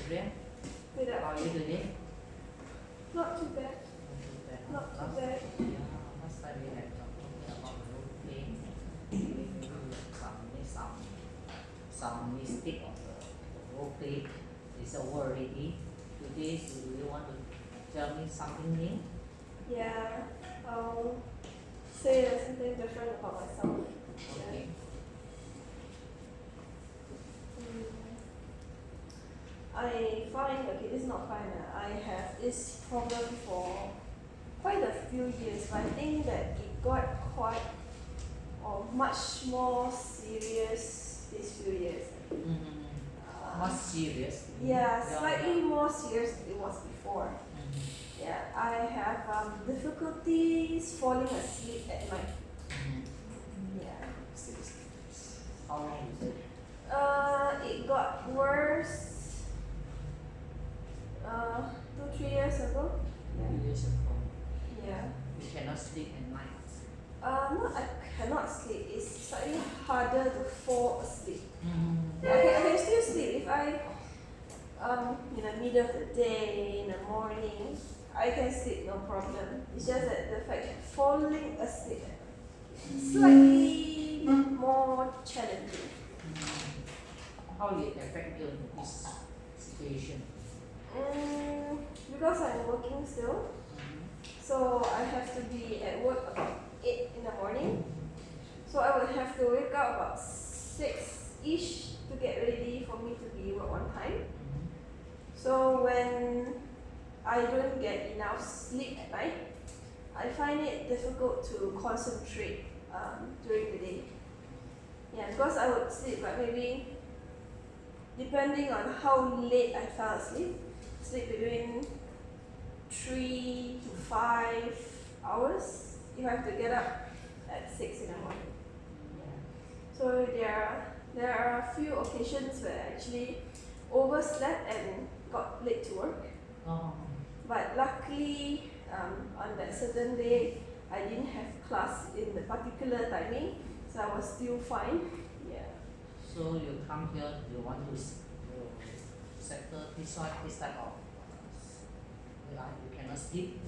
Adrian, Good how are you afternoon. today? Not too bad. Not too bad. Not too Last, bad. last time we had talking about role playing. Maybe we have some mistake of the role play is over already. Today, so do you want to tell me something new? Yeah, I'll say something different about myself. Okay. Mm, I find, okay, this is not fine. I have this problem for quite a few years, but I think that it got quite or much more serious these few years. More serious. Yeah, slightly more serious than it was before. Mm-hmm. Yeah, I have difficulties falling asleep at night. Yeah. How long is it? It got worse 2-3 years ago. 2 years ago. Yeah. You cannot sleep at night. Not I cannot sleep. It's slightly harder to fall asleep. Mm-hmm. I can still sleep if I in the middle of the day, in the morning, I can sleep no problem. It's just that the fact that falling asleep slightly more challenging. How will it affect you in this situation? Because I'm working still, so I have to be at work about 8 in the morning. So I would have to wake up about 6-ish to get ready for me to be work on time. So when I don't get enough sleep at night, I find it difficult to concentrate during the day. Yeah, because I would sleep like maybe, depending on how late I fell asleep, sleep between 3 to 5 hours if I have to get up at 6 in the morning. Yeah. So there are a few occasions where I actually overslept and got late to work. Oh. But luckily, on that certain day, I didn't have class in the particular timing, so I was still fine. Yeah. So you come here, you want to settle this type of you cannot sleep.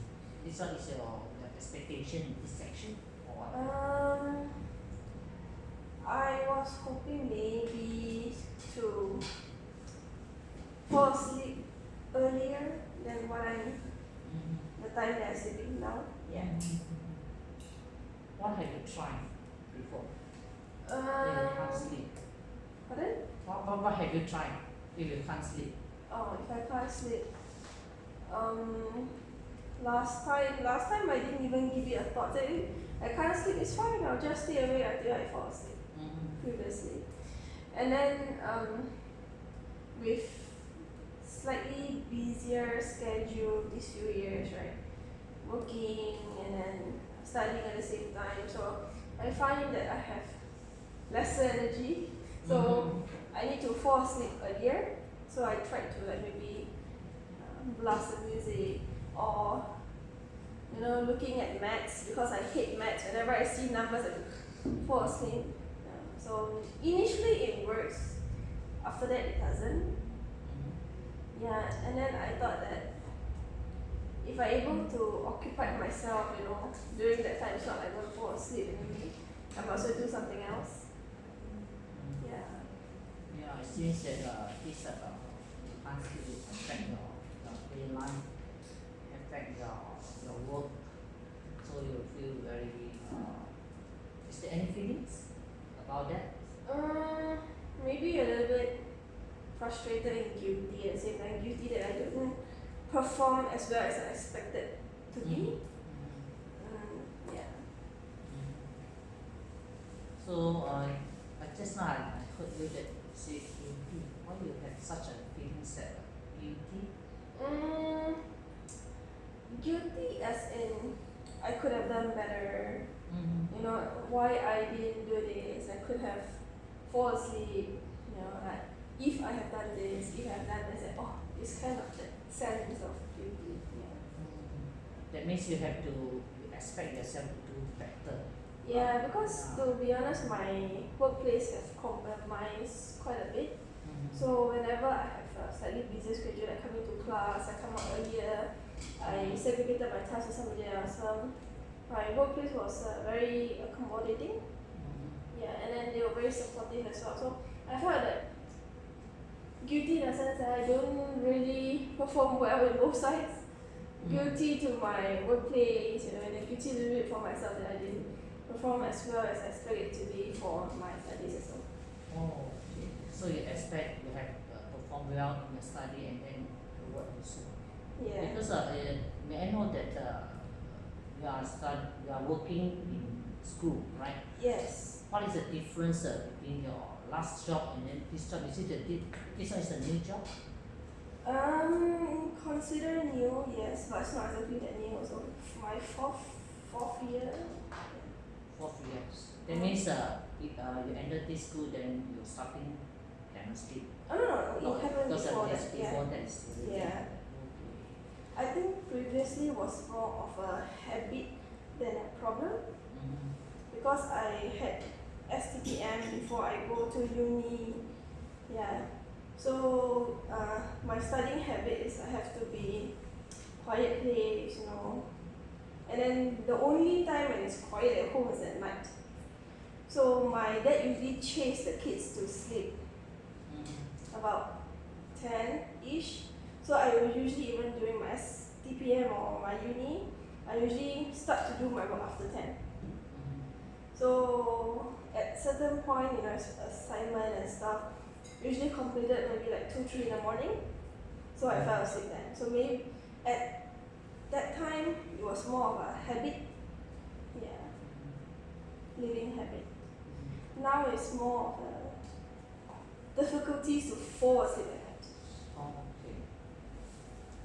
This one is your expectation in this section or what? I was hoping maybe to fall asleep earlier than what the time that I'm sleeping now. Yeah. What have you tried before? When you can't sleep. Pardon? What have you tried if you can't sleep? Oh, if I can't sleep. Last time I didn't even give it a thought. I can't sleep, it's fine, I'll just stay awake until I fall asleep. Previously. And then with slightly busier schedule these few years, right? Working and then studying at the same time. So I find that I have lesser energy. So I need to fall asleep earlier. So I tried to like maybe blast the music or looking at maths because I hate maths. Whenever I see numbers I fall asleep. So initially it works. After that it doesn't. Yeah, and then I thought that if I'm able to occupy myself, during that time, it's not like I'm going to fall asleep anyway. I might also do something else. Yeah. Yeah, it seems that this you can't sleep will affect your day life, affect your work, so you feel very. Is there any feelings about that? Maybe a little bit frustrated and guilty at the same time. Guilty that I didn't perform as well as I expected to be. Yeah. So I just now I heard you that say guilty. Why you have such a feeling that guilty? Guilty as in I could have done better. Why I didn't do this. I could have fall asleep. Like if I have done this, if I have done this, it's kind of that sense of guilty. Yeah. That means you have to expect yourself to do better. Yeah, because to be honest, my workplace has compromised quite a bit. So whenever I have slightly busy schedule, like coming to class, I come out earlier, I segregated my tasks with somebody else. My workplace was very accommodating, yeah, and then they were very supportive as well. So I felt that guilty in a sense that I don't really perform well in both sides. Guilty to my workplace, you know, and then guilty a little bit for myself that I didn't perform as well as I expect it to be for my studies as well. Oh, okay. So you expect you have performed well in your study and then the work also. Yeah. Because may I know that you are working in school, right? Yes. What is the difference between your last job and then this job? Is it this one is a new job? Consider new, yes, but it's not exactly that new. So my fourth year. Fourth years. That means if you enter this school, then you're starting chemistry. Oh no, it happened Because before that. before that is already. Yeah. Okay. I think previously was more of a habit than a problem because I had STPM before I go to uni. Yeah. So my studying habit is I have to be quiet place, you know. And then the only time when it's quiet at home is at night. So my dad usually chase the kids to sleep about 10-ish. So I will usually, even during my STPM or my uni, I usually start to do my work after 10. So at certain point, you know, assignment and stuff, usually completed maybe like 2-3 in the morning. So I fell asleep then. So maybe at that time it was more of a habit, yeah, living habit. Now it's more of a difficulties to fall asleep at night. Oh, okay.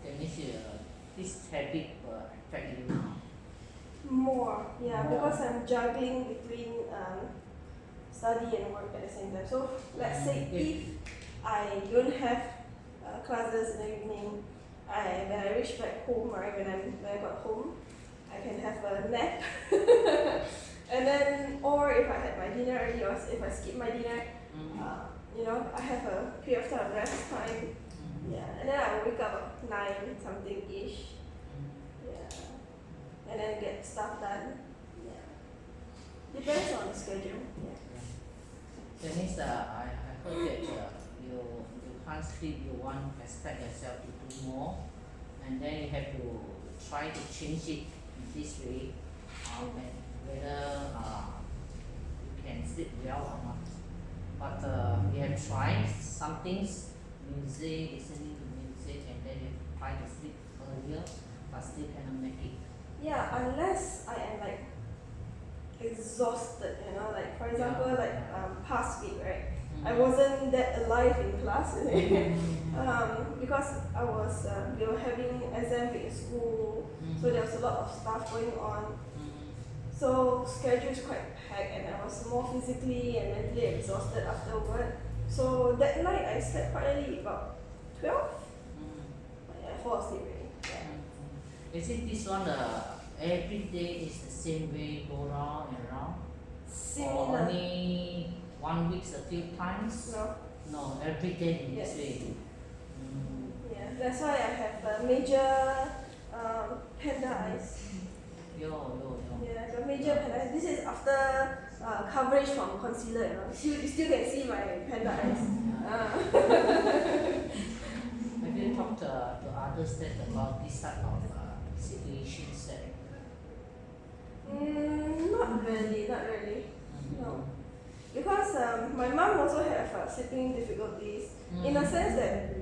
That means this habit will affect you now. More, yeah, More. because I'm juggling between study and work at the same time. So let's say if I don't have classes in the evening, when I reach back home, right, when I got home, I can have a nap. And then, or if I had my dinner early, or if I skip my dinner, you know, I have a period of time of rest time. Yeah, and then I will wake up at 9 something ish. Yeah, and then get stuff done. Yeah, depends on the schedule. Yeah. That means I heard that you can't sleep, you want to expect yourself to do more, and then you have to try to change it in this way, and whether you can sleep well or not. But we have tried some things, music, listening to music, and then you try to sleep earlier, but still cannot make it. Yeah, unless I am like exhausted, you know, like for example, like past week, right? I wasn't that alive in class because I was we were having exam week in school, so there was a lot of stuff going on. So schedule is quite packed, and I was more physically and mentally exhausted afterward. So that night I slept quite early, about 12. I fall asleep already. Yeah. Is it this one every day is the same way, go round and round? Similar. Or only 1 week a few times? No. No, every day in Yes. this way. Yeah, that's why I have a major panda eyes. Yo. Yeah, the major panda eyes. This is after coverage from concealer, you know. You still can see my panda eyes. Have you talked to others that about this type of situations that Not really. No. Because my mom also have sleeping difficulties in a sense that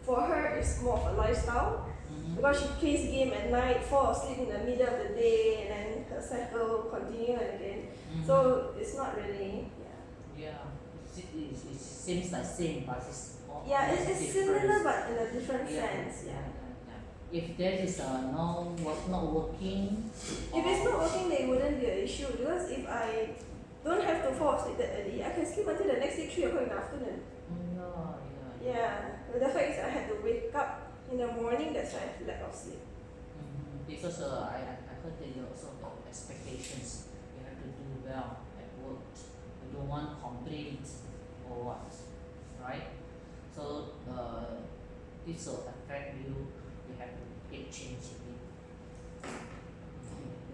for her it's more of a lifestyle because she plays game at night, fall asleep in the middle of the day, and then her cycle continue and again. So it's not really, it seems like same, but it's it's similar but in a different sense. If there is not working, If it's not working, then it wouldn't be an issue because if I don't have to fall asleep that early, I can sleep until the next day 3 o'clock in the afternoon. But the fact is I had to wake up in the morning, that's why I have lack of sleep. Because I heard that you also have expectations. You have to do well at work. You don't want complaints or what, right? So this will affect you. You have to get change again.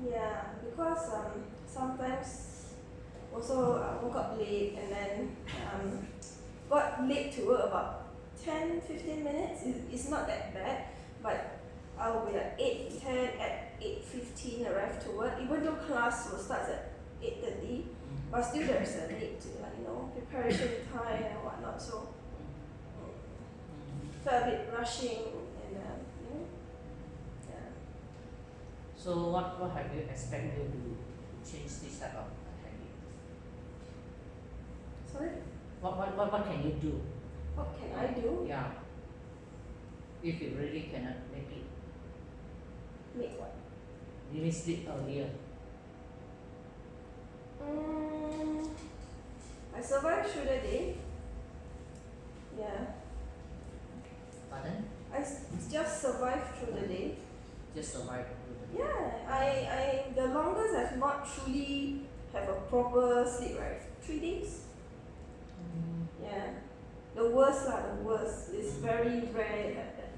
Yeah, because sometimes also I woke up late and then got late to work about 10-15 minutes. It's not that bad, but I will be like 8:10 at 8:15 arrive to work, even though class will start at 8:30, but still there's a need to preparation time and whatnot. So felt a bit rushing and yeah. So what have you expected you to change this type of habit? Sorry, What can you do? what can I do? Yeah. If you really cannot make it, Make what? really sleep earlier. I survived through the day. Yeah, Pardon? just survived through the day. Just survive through the day. Yeah, I the longest I've not truly have a proper sleep, right? 3 days. Yeah, the worst lah, the worst. It's very rare to have that.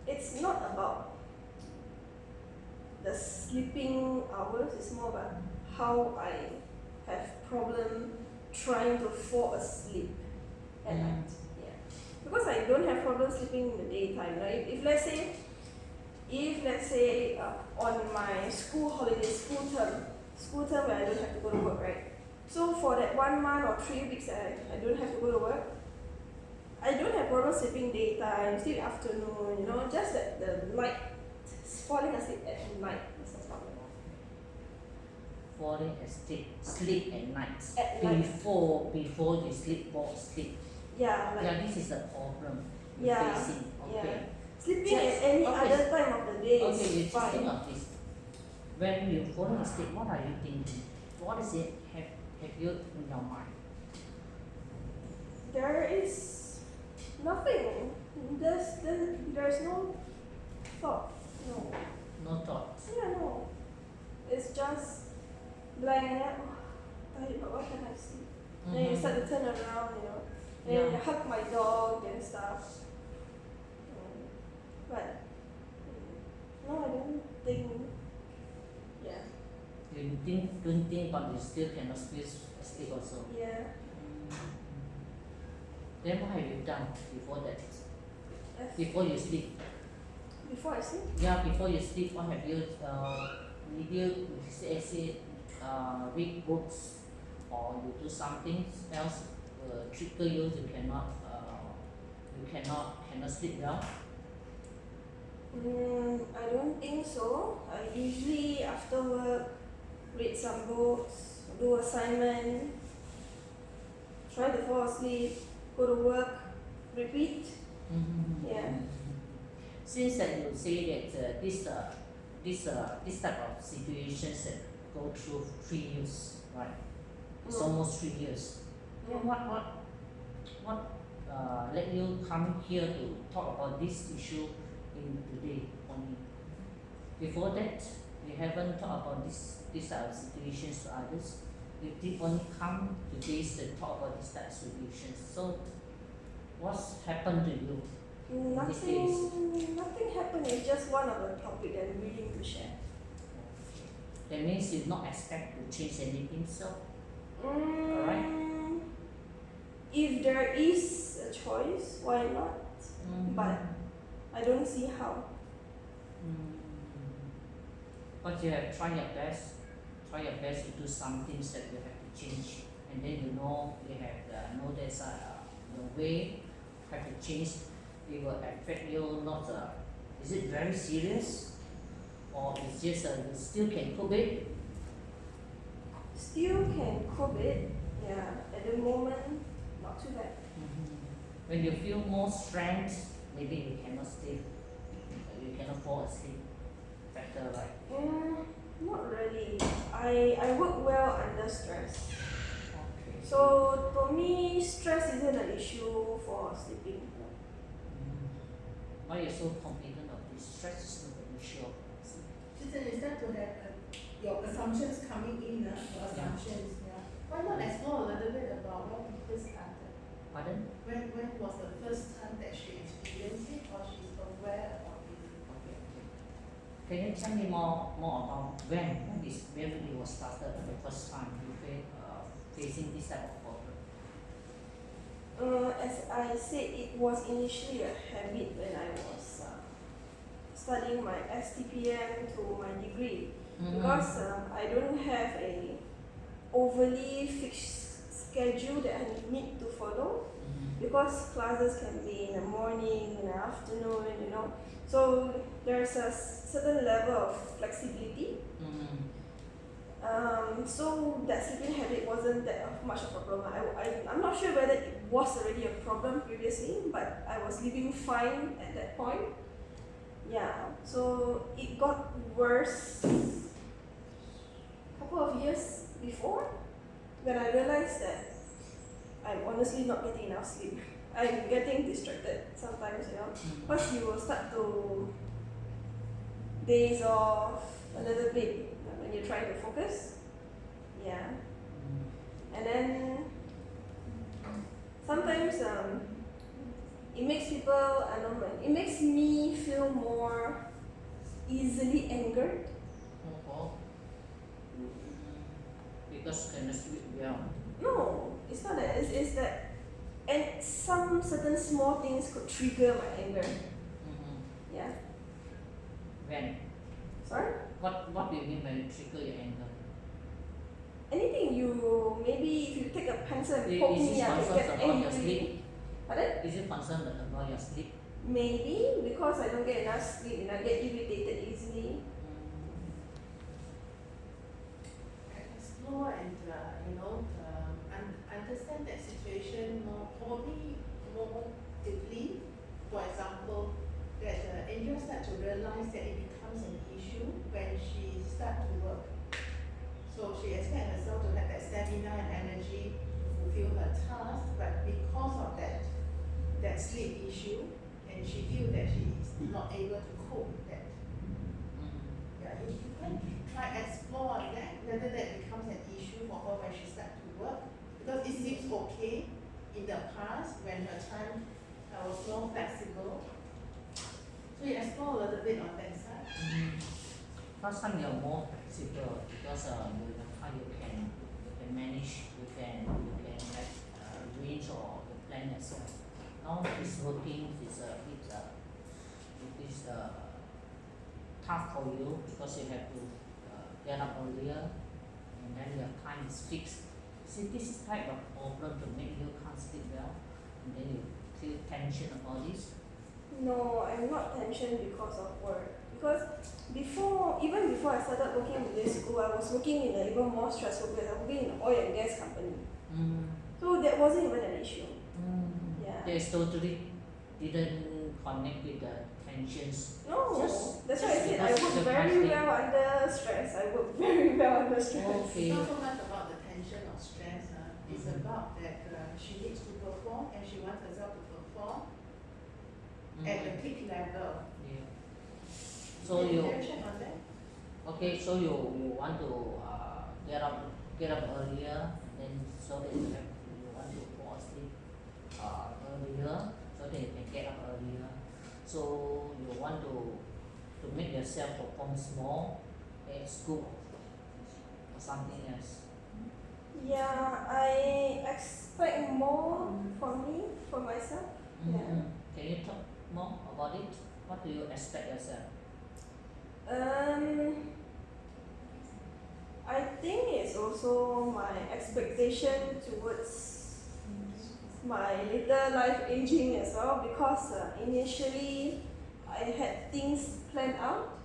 It's not about the sleeping hours, it's more about how I have problem trying to fall asleep at night. Yeah. Because I don't have problem sleeping in the daytime, right? If let's say on my school holiday, school term where I don't have to go to work, right? So for that 1 month or 3 weeks I don't have to go to work, I don't have problem sleeping daytime, sleep afternoon, just that the night, falling asleep at night is a problem. Falling asleep, sleep at night. At night. Before you fall asleep. Yeah, like Yeah, this is the problem you're Yeah, facing. Okay. yeah. Sleeping Just- at any okay. other time of the day Okay, you is just think fine. of this. When you're falling asleep, what are you thinking? What is it have you in your mind? There is nothing. There's no thought. No. No thoughts. Yeah, no. It's just blank. Tired, but what can I see? Then you start to turn around, Then Yeah. you hug my dog and stuff. But no, I don't think. Yeah. You don't think, but you still cannot sleep also. Yeah. Then what have you done before that? That's Before you sleep? before I sleep. Yeah, before you sleep, what have you did you read books or you do something else trigger you cannot sleep well? I don't think so. I usually after work read some books, do assignment, try to fall asleep, go to work, repeat. Yeah. Since that you say that this type of situations that go through 3 years, right? It's almost 3 years. Then what let you come here to talk about this issue in today only? Before that, you haven't talked about this type of situations to others. You did only come today to talk about this type of situations. So, what's happened to you? Nothing happened. It's just one of the topic that I'm willing to share. That means you not expect to change anything, so If there is a choice, why not? But I don't see how. But you have tried your best to do some things that you have to change, and then you have know there's the way have to change. It will affect you not. Is it very serious, or it's just you still can cope it? Still can cope it. Yeah. At the moment, not too bad. When you feel more strength, maybe you cannot sleep. You cannot fall asleep better, right? Not really. I work well under stress. Okay. So for me, stress isn't an issue for sleeping. Why you're so confident of this? Stress is not an issue of sleep. Is that to have your assumptions coming in, your assumptions, yeah. first started? Pardon? When was the first time that she experienced it or she's aware about it? Okay, okay. Can you tell me more about when it was started the first time you facing this type of problem? As I said, it was initially a habit when I was studying my STPM to my degree. Because I don't have a overly fixed schedule that I need to follow. Because classes can be in the morning, in the afternoon, you know. So there's a certain level of flexibility. So that sleeping habit wasn't that much of a problem. I'm not sure whether it was already a problem previously, but I was living fine at that point. Yeah, so it got worse a couple of years before when I realized that I'm honestly not getting enough sleep. I'm getting distracted sometimes, you know, because you will start to daze off a little bit when you're trying to focus. Yeah. And then sometimes it makes people, I don't know, it makes me feel more easily angered. Because can you sleep well? No, it's not that. It's that, and some certain small things could trigger my anger. Yeah. When? Sorry? What do you mean by trigger your anger? Anything you, maybe if you take a pencil and poke Is me, it I can concerned get about your angry. sleep? Pardon? Is it concerned about your sleep? Maybe because I don't get enough sleep and I get irritated easily. Explore and understand that situation probably more deeply. For example, that Angel start to realize that it becomes an issue when she start to work. So she expects herself to have that stamina and energy to fulfill her task, but because of that sleep issue, and she feels that she is not able to cope with that. Yeah, you can try explore that, whether that becomes an issue for her when she starts to work, because it seems okay in the past when her time was more flexible. So you explore a little bit on that side. First time you're more flexible because how you can manage, you can like arrange or the plan as well. Now it's working, it's tough for you because you have to get up earlier and then your time is fixed. See, this is type of problem to make you can't sleep well and then you feel tension about this. No, I'm not tensioned because of work. Because even before I started working in this school, I was working in an even more stressful place. I was working in an oil and gas company. So that wasn't even an issue. Yeah. They totally didn't connect with the tensions. No, that's why I said I because work very well under stress. I work very well under stress. Okay. It's not so much about the tension or stress. It's about that she needs to perform and she wants herself to perform at the peak level. Yeah. So Can you check on that? okay? So you want to get up earlier, then so that you want to fall asleep earlier, so that you can get up earlier. So you want to make yourself perform more at school or something else. Yeah, I expect more for myself. Yeah. Can you talk more about it? What do you expect yourself? I think it's also my expectation towards my later life aging as well, because initially I had things planned out.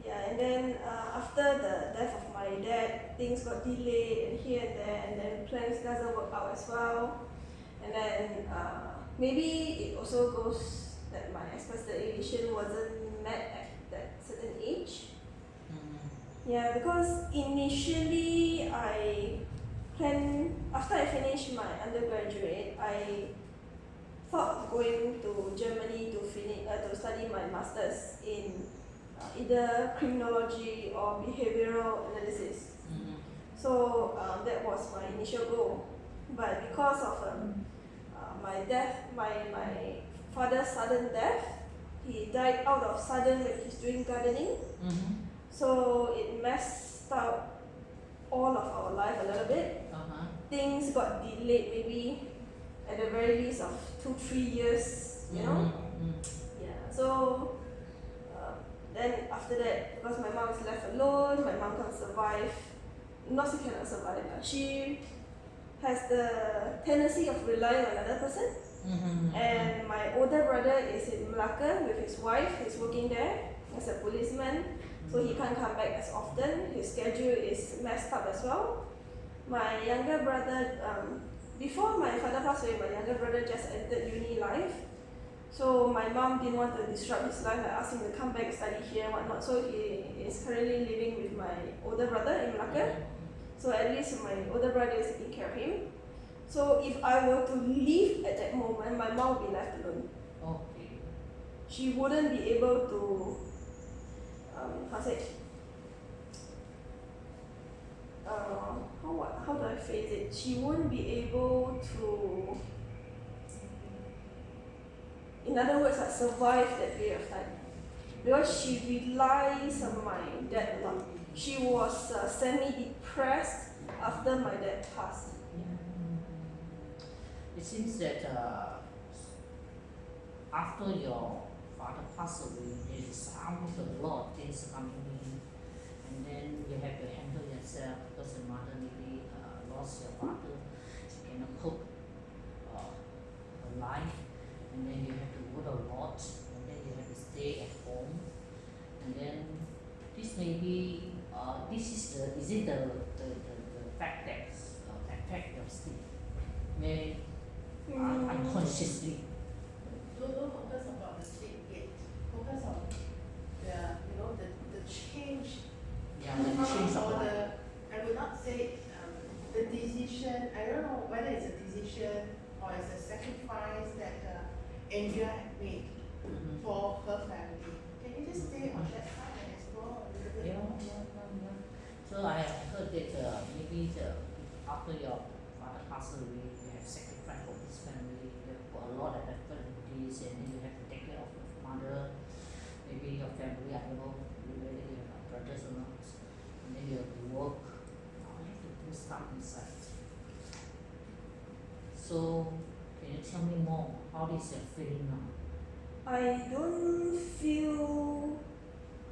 Yeah, and then after the death of my dad, things got delayed and here and there, and then plans doesn't work out as well. And then maybe it also goes that my expectation wasn't met at that certain age. Yeah, because initially I planned, after I finished my undergraduate, I thought of going to Germany to study my masters in either criminology or behavioral analysis. So that was my initial goal. but because of my father's sudden death, he died out of sudden when he's doing gardening. Mm-hmm. So it messed up all of our life a little bit. Uh-huh. Things got delayed maybe at the very least of 2-3 years, you know. Yeah. So then after that, because my mom is left alone, my mom can't survive. Not she cannot survive. She has the tendency of relying on another person. Mm-hmm. And my older brother is in Malacca with his wife. He's working there as a policeman, so he can't come back as often. His schedule is messed up as well. My younger brother, before my father passed away, my younger brother just entered uni life. So my mom didn't want to disrupt his life. I asked him to come back, study here, whatnot. So he is currently living with my older brother in Malacca. So at least my older brother is taking care of him. So if I were to leave at that moment, my mom would be left alone. Okay. She wouldn't be able to, how do I phrase it? She wouldn't be able to, in other words, survive that period of time. Because she relies on my dad a lot. She was semi-depressed after my dad passed. It seems that after your father passed away, there is almost a lot of things coming in, and then you have to handle yourself because your mother maybe lost your father. She cannot cope her life, and then you have to work a lot, and then you have to stay at home, and then this may be is it the fact that affect your sleep? May unconsciously. Don't focus about the sleep yet. Focus on the change. Yeah, the change of or life. I would not say the decision. I don't know whether it's a decision or it's a sacrifice that Andrea had made for her family. Can you just stay on that part and explore a little bit more? Yeah. So I heard that maybe after your father passed away, you have sacrificed for his family. You have put a lot of effort into this, and then you have to take care of your mother, maybe your family. I don't know whether you have brothers or not. And then you have to work. Now you have to do stuff inside. So can you tell me more? How is your feeling now?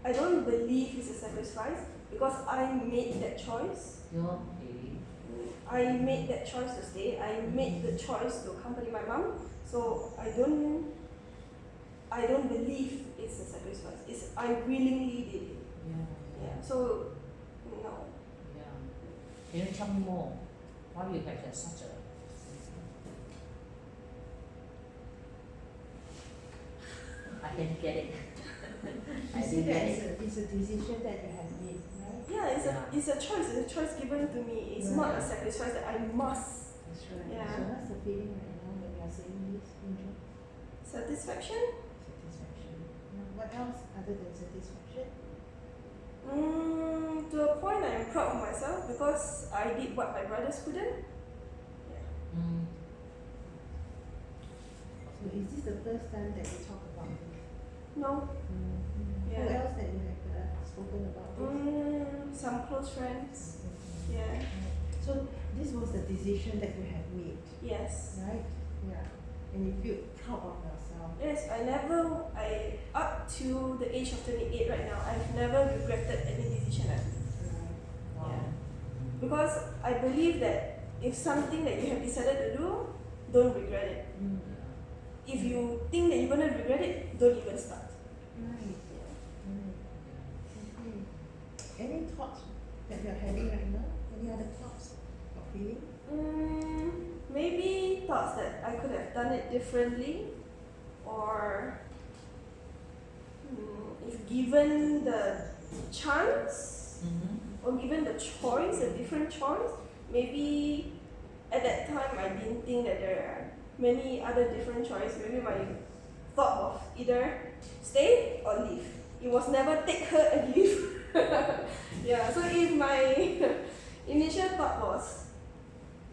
I don't believe it's a sacrifice because I made that choice. You're okay. I made that choice to stay. I made the choice to accompany my mom. So I don't believe it's a sacrifice. I willingly did it. Yeah. So no. Yeah. Can you tell me more? Why you have such a I can get it. I You see didn't that get it. it's a decision that you have made, right? Yeah, it's a choice. It's a choice given to me. It's not a sacrifice that I must. That's right. Yeah. So what's the feeling right now when you are saying this, Angel? Satisfaction? Satisfaction. What else other than satisfaction? To a point, I'm proud of myself because I did what my brothers couldn't. Mm. So is this the first time that you talk about this? No. Who Yeah. else that you have spoken about this? Some close friends. Yeah. So this was the decision that you have made, Yes. right? Yeah. And you feel proud of yourself. Yes, up to the age of 28 right now, I've never regretted any decision I've made. Right. Yeah. Because I believe that if something that you have decided to do, don't regret it. If you think that you're going to regret it, don't even start. Right. Okay. Any thoughts that you're having right now? Any other thoughts or feeling? Maybe thoughts that I could have done it differently, or if given the chance or given the choice, a different choice, maybe at that time I didn't think that there are many other different choices. Maybe my thought of either stay or leave. It was never take her and leave. Yeah, so if my initial thought was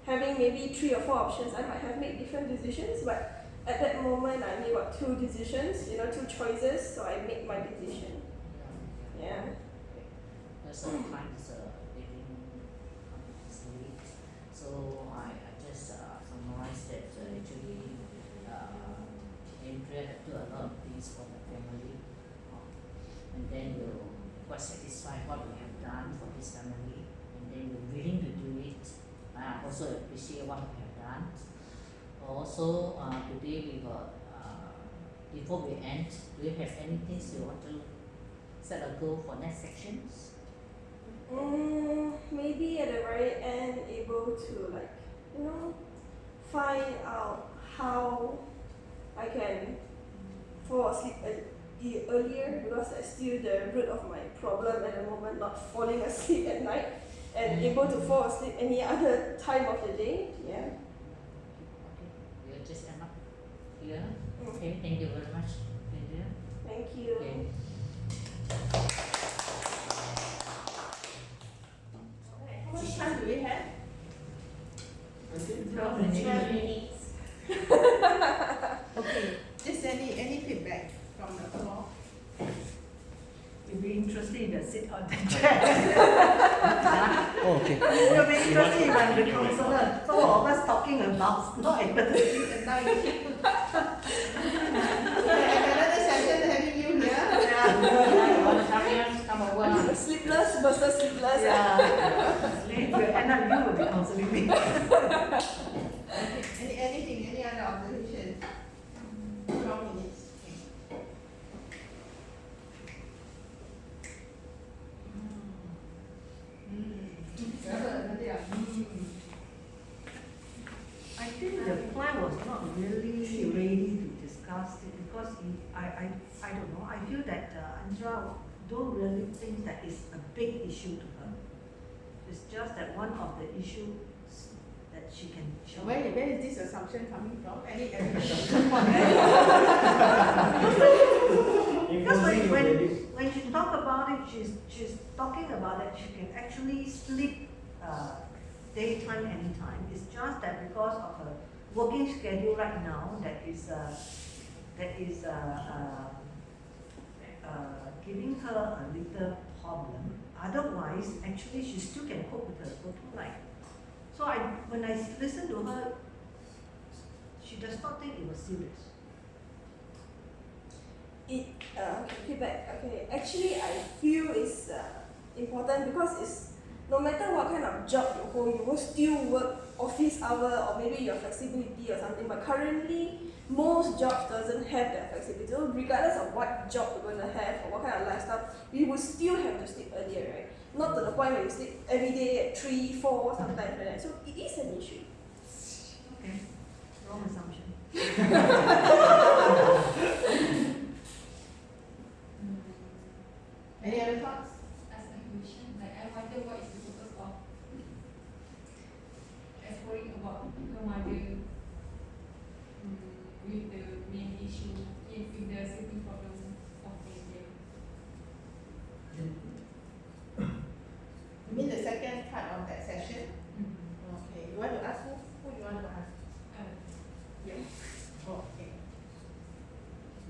having maybe 3 or 4 options, I might have made different decisions, but at that moment I made 2 decisions, 2 choices, so I made my decision. Yeah. Sometimes living is late, so I just summarize that actually Andrea had do a lot of things for the family, and then you're quite satisfied what we have done for this family, and then you're willing to do it. I also appreciate what we have done. Also, today we got, before we end, do you have anything you want to set a goal for next sections? Maybe at the very end, able to find out how I can fall asleep earlier, because that's still the root of my problem at the moment, not falling asleep at night, and able to fall asleep any other time of the day. Yeah. Okay, we'll just end up here. Okay, thank you very much, Andrea. Thank you. Okay. How much time do we have? 12 minutes. 12 minutes. Okay, just any feedback from the floor? You'll be interested in the sit on the chair. Oh, okay. You'll be interested when the counselor, two of us talking about not advertising the night. Another session having you here. You want to come over? Sleepless versus sleepless. Yeah. It will end up you will be counseling me. Any other observations? 12 minutes. I think the plan was not really ready to discuss it because I don't know. I feel that Andrea don't really think that it's a big issue to her. It's just that one of the issues that she can. Where is this assumption coming from? Any evidence? Because when she talk about it, she's talking about that she can actually sleep daytime anytime. It's just that because of her working schedule right now, that is giving her a little problem. Otherwise, actually, she still can cope with her working life. So when I listen to her, she does not think it was serious. Feedback. Okay, actually, I feel it's important because it's no matter what kind of job you hold, you will still work office hour or maybe your flexibility or something. But currently, most jobs doesn't have that flexibility. So regardless of what job you're gonna have or what kind of lifestyle, you will still have to sleep earlier, right? Not to the point where you sleep every day at 3, 4, sometimes like that. So it is an issue. Okay, wrong assumption. Any other thoughts? As a question, like I wonder what is the purpose of exploring about her mother with the main issue if the sleeping problem of India. You mean the second part of that session? Okay. You want to ask who you want to ask? Yeah. Oh, okay.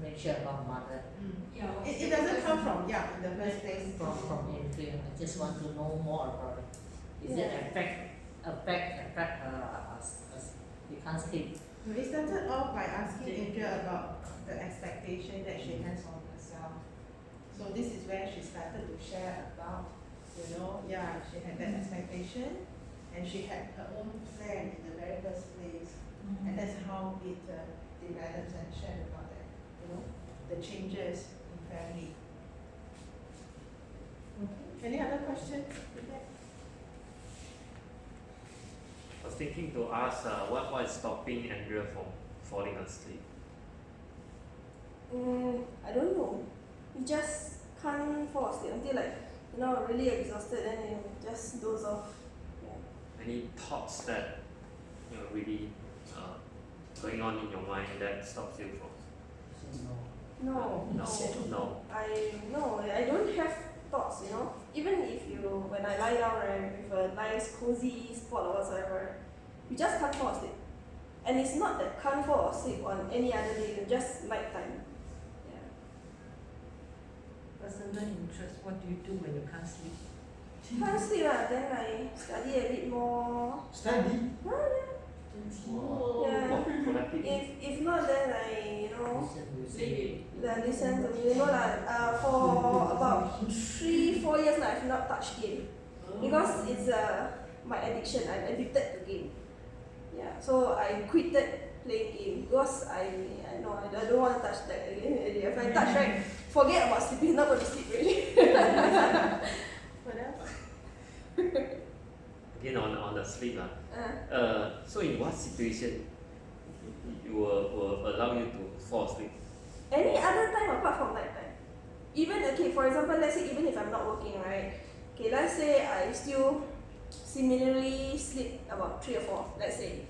Mention about mother Yeah. It doesn't come from in the first place. from Andrea. I just want to know more about it. Is it affect her as you can't sleep? We started off by asking Andrea about the expectation that she has on herself. So this is where she started to share about, she had that expectation and she had her own plan in the very first place. And that's how it develops and shared about that, the changes in family. Okay. Any other questions? I was thinking to ask what is stopping Andrea from falling asleep? I don't know. You just can't fall asleep until really exhausted, then you just doze off. Yeah. Any thoughts that really going on in your mind that stops you from? No. I don't have thoughts, Even if when I lie down, right, with a nice cozy spot or whatsoever, You just can't fall asleep. And it's not that can't fall asleep on any other day, it's just night time. Yeah. Personal interest, what do you do when you can't sleep? Can't sleep then I study a bit more. Study? Yeah. Productive. If not then I Listen music. listen to music. For about 3-4 years now I've not touched game. Because it's my addiction. I'm addicted to game. Yeah. So I quitted playing game because I don't want to touch that again. If I touch right, forget about sleeping, not going to sleep already. What else? Again on the sleep Uh, so in what situation you will allow you to fall asleep? Any other time apart from night time. Even for example, let's say even if I'm not working, right? Okay, let's say I still similarly sleep about 3 or 4, let's say.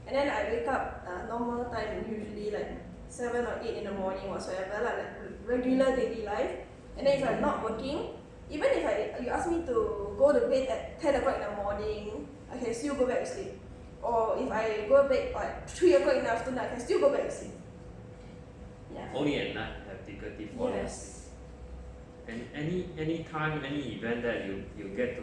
And then I wake up normal time, usually like 7 or 8 in the morning whatsoever, like regular daily life. And then if I'm not working, even if you ask me to go to bed at 10 o'clock in the morning, I can still go back to sleep. Or if I go to bed at 3 o'clock in the afternoon, I can still go back to sleep. Yeah. Only at night have difficulty falling asleep. Yes. And any time, any event that you get to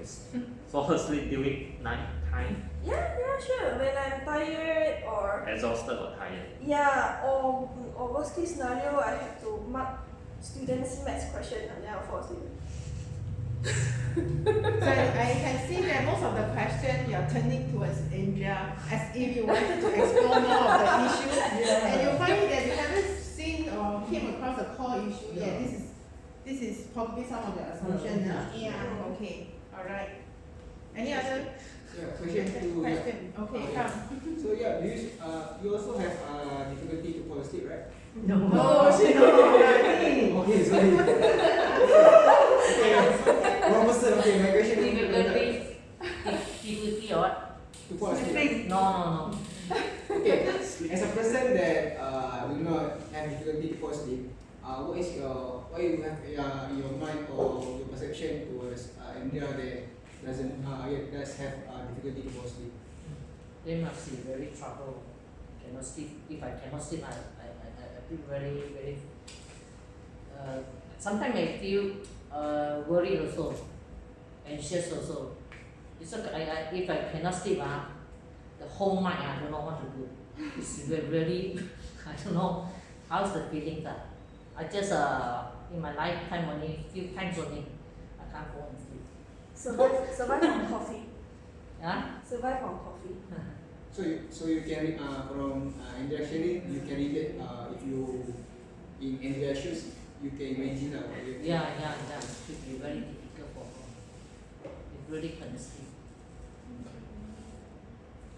fall asleep during night time, Yeah, sure. When I'm tired or exhausted or tired. or worst case scenario, I have to mark students' maths question and then I'll fall asleep. So I can see that most of the question you're turning towards Andrea as if you wanted to explore more of the issue, and you find that you haven't seen or came across a core issue yet. This is probably some of the assumption. Yeah. Okay. All right. Any other Question 2. question? Okay, Yeah. come. So yeah, you also have difficulty to fall asleep, right? No. Oh, shit. Okay, sorry. Wrong person. Okay, my question is Difficulty or what? to fall asleep. No. Okay, as a person that will not have difficulty to fall asleep, what you have your mind or your perception towards India that does have difficulty to fall asleep? They must be very trouble. Cannot sleep. If I cannot sleep, I feel very. Sometimes I feel worried also, anxious also. It's okay. If I cannot sleep, the whole night I don't know what to do. It's really I don't know how's the feeling that. I just in my lifetime only few times only I can't fall and sleep. Survive on coffee. Yeah. Survive on coffee. So you can from India sharing, you can relate if you in India shoes, you can imagine what you Yeah. It should be very difficult for her. It really can't sleep.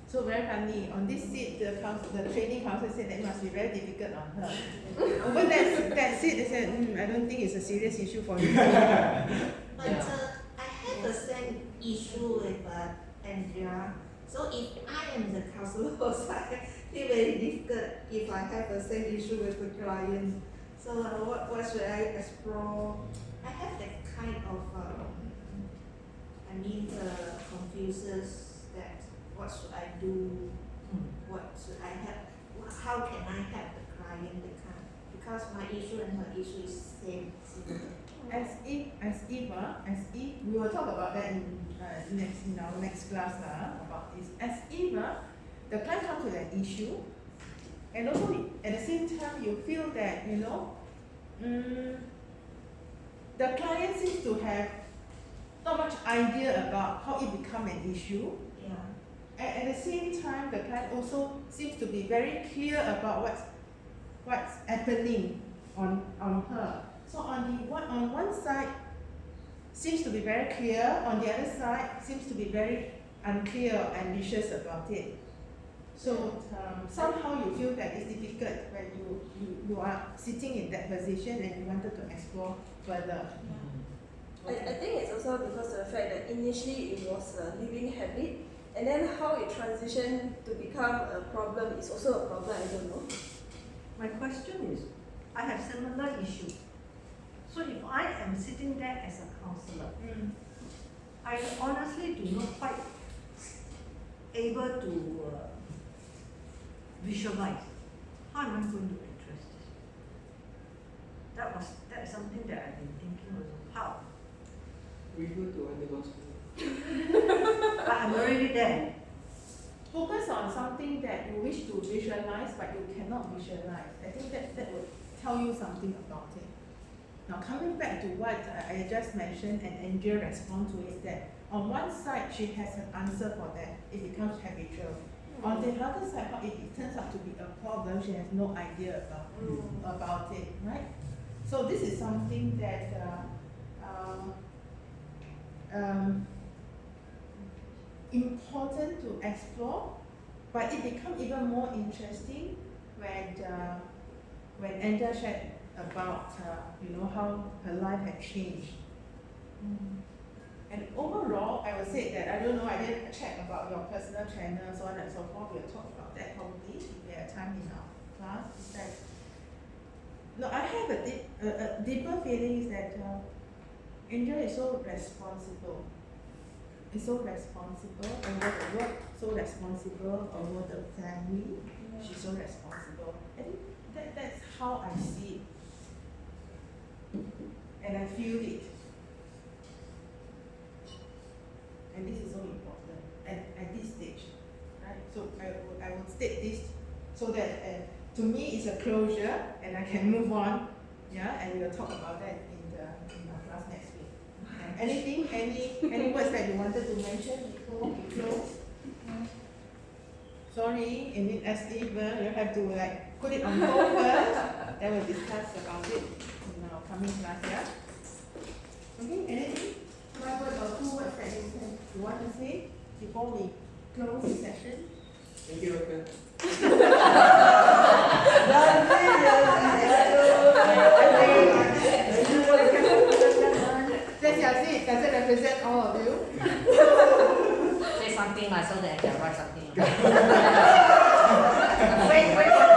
So very funny. On this seat, the training council said that it must be very difficult on her. Over that seat, they said, I don't think it's a serious issue for you. But Yeah. I have the same issue with Andrea. So if I am the counselor also, I feel very difficult if I have the same issue with the client. So what should I explore? I have that kind of confuses that what should I do? What should I have? How can I help the client? Because my issue and her issue is same. As if we will talk about that in our next class about this. As if the client comes with an issue, and also at the same time you feel that the client seems to have not much idea about how it become an issue. Yeah. And at the same time, the client also seems to be very clear about what's happening on her. So on one side seems to be very clear, on the other side seems to be very unclear or ambitious about it. So somehow you feel that it's difficult when you are sitting in that position and you wanted to explore further. I think it's also because of the fact that initially it was a living habit, and then how it transitioned to become a problem is also a problem. I don't know. My question is, I have similar issue. So if I am sitting there as a counselor, I honestly do not quite able to visualize. How am I going to address this? That is something that I've been thinking also. How? Refer to undergo school. But I'm already there. Focus on something that you wish to visualize but you cannot visualize. I think that will tell you something about it. Now coming back to what I just mentioned and Andrea respond to it, that on one side she has an answer for that, it becomes habitual. On the other side, it turns out to be a problem, she has no idea about it, right? So this is something that important to explore, but it becomes even more interesting when Andrea shared about how her life had changed. And overall, I would say that I don't know, I didn't check about your personal channel, so on and so forth. We'll talk about that probably if we have time in our class. Is that no, I have a deeper feeling is that Andrea is so responsible. Is so responsible over the work, so responsible over the family. She's so responsible. I think that's how I see it. And I feel it. And this is so important at this stage, right? So I will state this so that to me it's a closure and I can move on, yeah. And we'll talk about that in our class next week. And anything, any words that you wanted to mention before we close? Sorry, as if you have to put it on hold first. Then we'll discuss about it in our coming class, yeah. Okay, anything? One word or two words that you want to say before we close the session? Thank you, Doctor. Does it represent all of you? Say something so that I can write something. Wait.